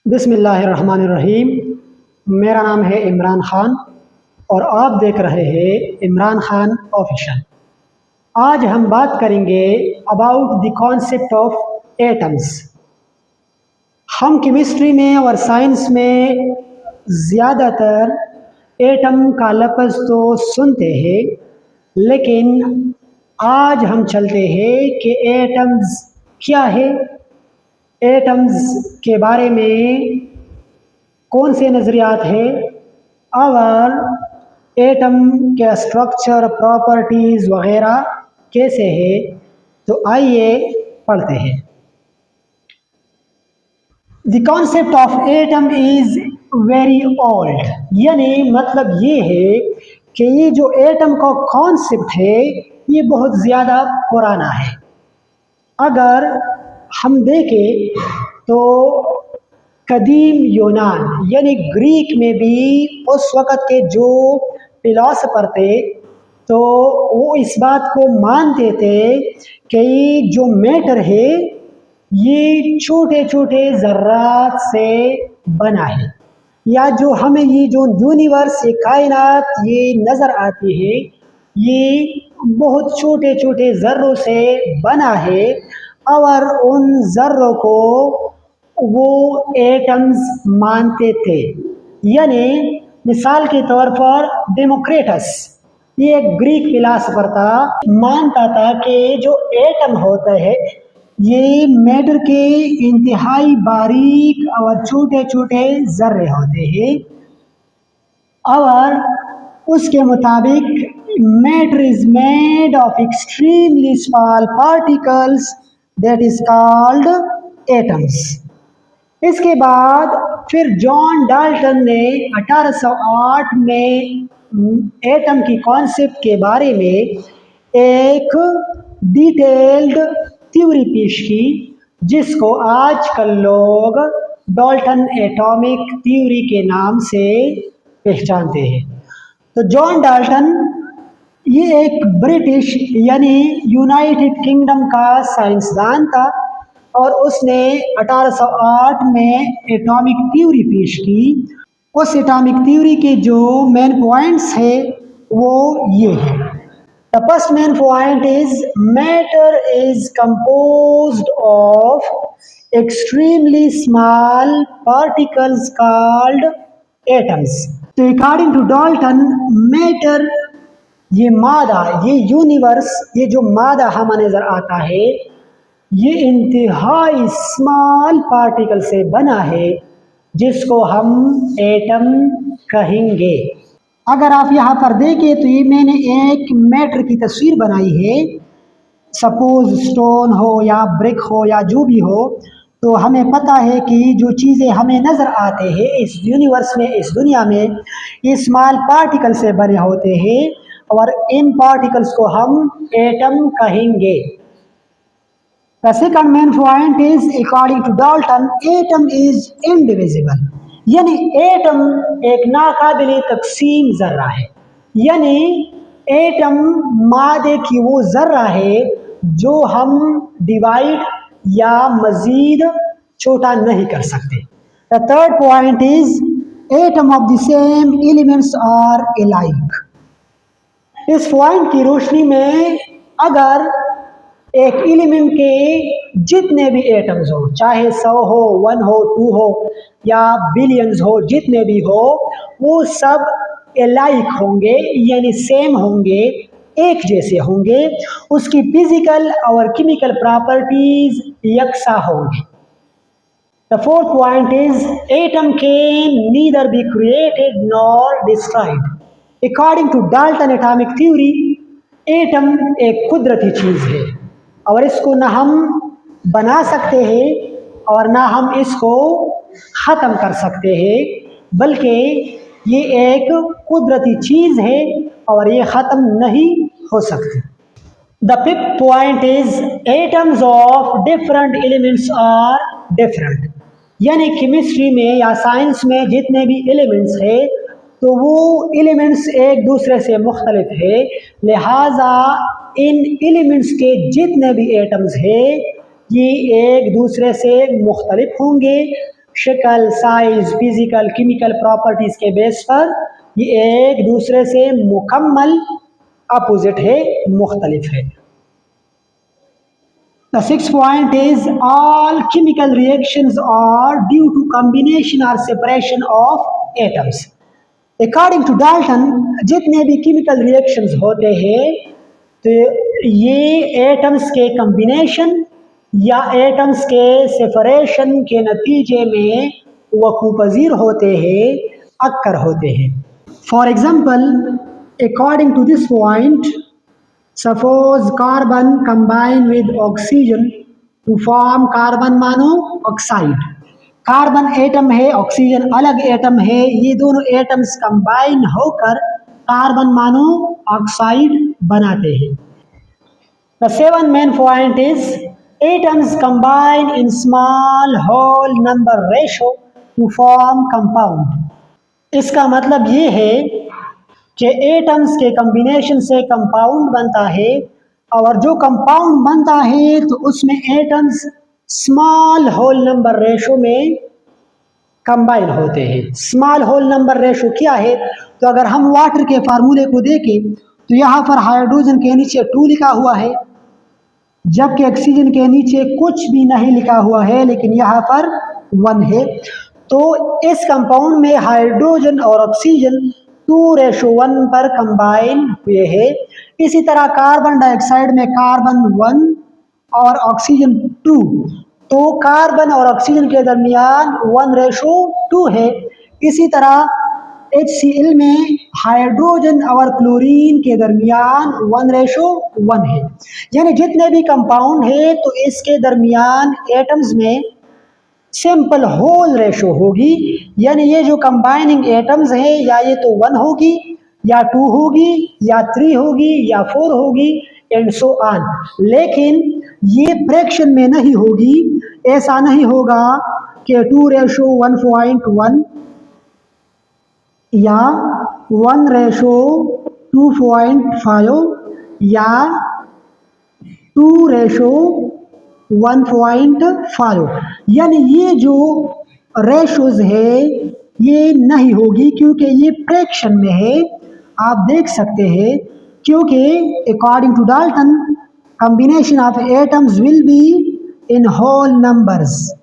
बिस्मिल्लाहिर्रहमानिर्रहीम। मेरा नाम है इमरान ख़ान और आप देख रहे हैं इमरान ख़ान ऑफिशियल। आज हम बात करेंगे about the concept of atoms. हम केमिस्ट्री में और साइंस में ज़्यादातर एटम का लफ्ज़ तो सुनते हैं, लेकिन आज हम चलते हैं कि एटम्स क्या है, एटम्स के बारे में कौन से नज़रियात है और एटम के स्ट्रक्चर, प्रॉपर्टीज़ वगैरह कैसे है। तो आइए पढ़ते हैं। The concept of atom is very old, यानी मतलब ये है कि ये जो एटम का कॉन्सेप्ट है ये बहुत ज़्यादा पुराना है। अगर हम देखें तो कदीम यूनान यानी ग्रीक में भी उस वक़्त के जो फिलोसफर थे तो वो इस बात को मानते थे कि जो मैटर है ये छोटे छोटे ज़र्रात से बना है, या जो हमें ये जो यूनिवर्स, ये कायनात ये नज़र आती है ये बहुत छोटे छोटे ज़र्रों से बना है और उन ज़र्रों को वो एटम्स मानते थे। यानी मिसाल के तौर पर डेमोक्रेटस, ये एक ग्रीक फिलासफर था, मानता था कि जो एटम होता है ये मैटर के इंतहाई बारीक और छोटे छोटे ज़र्रे होते हैं और उसके मुताबिक matter is made of extremely small particles that is called atoms. इसके बाद फिर जॉन डाल्टन ने 1808 में एटम की कॉन्सेप्ट के बारे में एक डिटेल्ड थ्योरी पेश की, जिसको आजकल लोग डाल्टन एटॉमिक थ्योरी के नाम से पहचानते हैं। तो जॉन डाल्टन ये एक ब्रिटिश यानी यूनाइटेड किंगडम का साइंसदान था और उसने 1808 में एटॉमिक थ्योरी पेश की। उस एटॉमिक थ्योरी के जो मेन पॉइंट्स है वो ये है। The first main point is matter is composed of extremely small particles called atoms. तो अकॉर्डिंग टू डाल्टन मैटर, ये मादा, ये यूनिवर्स, ये जो मादा हमें नजर आता है ये इंतहाई स्मॉल पार्टिकल से बना है जिसको हम एटम कहेंगे। अगर आप यहाँ पर देखें तो ये मैंने एक मैटर की तस्वीर बनाई है। सपोज स्टोन हो या ब्रिक हो या जो भी हो, तो हमें पता है कि जो चीज़ें हमें नज़र आते हैं इस यूनिवर्स में, इस दुनिया में, ये स्मॉल पार्टिकल से बने होते हैं और इन पार्टिकल्स को हम एटम कहेंगे। The second main point is, according to Dalton, atom is indivisible, यानी एटम एक नाकाबिले तकसीम ज़र्रा है। यानी एटम मादे की वो ज़र्रा है जो हम डिवाइड या मज़ीद छोटा नहीं कर सकते। The third point is, atom of the same elements are alike। इस पॉइंट की रोशनी में अगर एक एलिमेंट के जितने भी एटम्स हो, चाहे 100 हो, 1 हो, 2 हो या बिलियंस हो, जितने भी हो, वो सब एलाइक होंगे यानी सेम होंगे, एक जैसे होंगे। उसकी फिजिकल और केमिकल प्रॉपर्टीज यकसा होंगी। The fourth point is, atom can neither be created nor destroyed. According to Dalton atomic theory, atom एक कुदरती चीज़ है और इसको ना हम बना सकते हैं और ना हम इसको ख़त्म कर सकते हैं, बल्कि ये एक कुदरती चीज़ है और ये ख़त्म नहीं हो सकती। The fifth point is, atoms of different elements are different. यानी केमिस्ट्री में या साइंस में जितने भी एलिमेंट्स है तो वो एलिमेंट्स एक दूसरे से मुख्तलिफ है, लिहाजा इन एलिमेंट्स के जितने भी एटम्स हैं ये एक दूसरे से मुख्तलिफ होंगे। शक्ल, साइज, फिजिकल, केमिकल प्रॉपर्टीज के बेस पर ये एक दूसरे से मुकम्मल अपोजिट है, मुख्तलिफ है। The sixth point is all chemical reactions are due to combination or separation of atoms. According to Dalton, जितने भी chemical reactions होते हैं तो ये एटम्स के कम्बिनेशन या एटम्स के सेपरेशन के नतीजे में वकूपजीर होते हैं, अक्कर होते हैं। For example, according to this point, suppose carbon combine with oxygen to form carbon monoxide. Carbon atom है, ऑक्सीजन अलग एटम है, ये दोनों एटम्स कंबाइन होकर कार्बन मोनोऑक्साइड बनाते हैं। The seventh main point is atoms combine in small whole number ratio to form compound. इसका मतलब ये है कि एटम्स के कम्बिनेशन से कंपाउंड बनता है और जो कंपाउंड बनता है तो उसमें atoms small whole number ratio में कंबाइन होते हैं। स्मॉल होल नंबर रेशो क्या है? तो अगर हम वाटर के फार्मूले को देखें तो यहाँ पर हाइड्रोजन के नीचे 2 लिखा हुआ है, जबकि ऑक्सीजन के नीचे कुछ भी नहीं लिखा हुआ है, लेकिन यहाँ पर 1 है। तो इस कंपाउंड में हाइड्रोजन और ऑक्सीजन 2:1 पर कंबाइन हुए हैं। इसी तरह कार्बन डाइऑक्साइड में कार्बन 1 और ऑक्सीजन 2, तो कार्बन और ऑक्सीजन के दरमियान 1:2 है। इसी तरह HCl में हाइड्रोजन और क्लोरीन के दरमियान 1:1 है। यानी जितने भी कंपाउंड है तो इसके दरमियान एटम्स में सिंपल होल रेशो होगी, यानी ये जो कंबाइनिंग एटम्स है या ये तो 1 होगी या 2 होगी या 3 होगी या 4 होगी एंड सो ऑन। लेकिन ये फ्रैक्शन में नहीं होगी, ऐसा नहीं होगा कि 2:1.1 या 1:2.5 या 2:1.5, यानी ये जो रेशोज है ये नहीं होगी क्योंकि ये फ्रैक्शन में है। आप देख सकते हैं क्योंकि according to Dalton combination of atoms will be in whole numbers.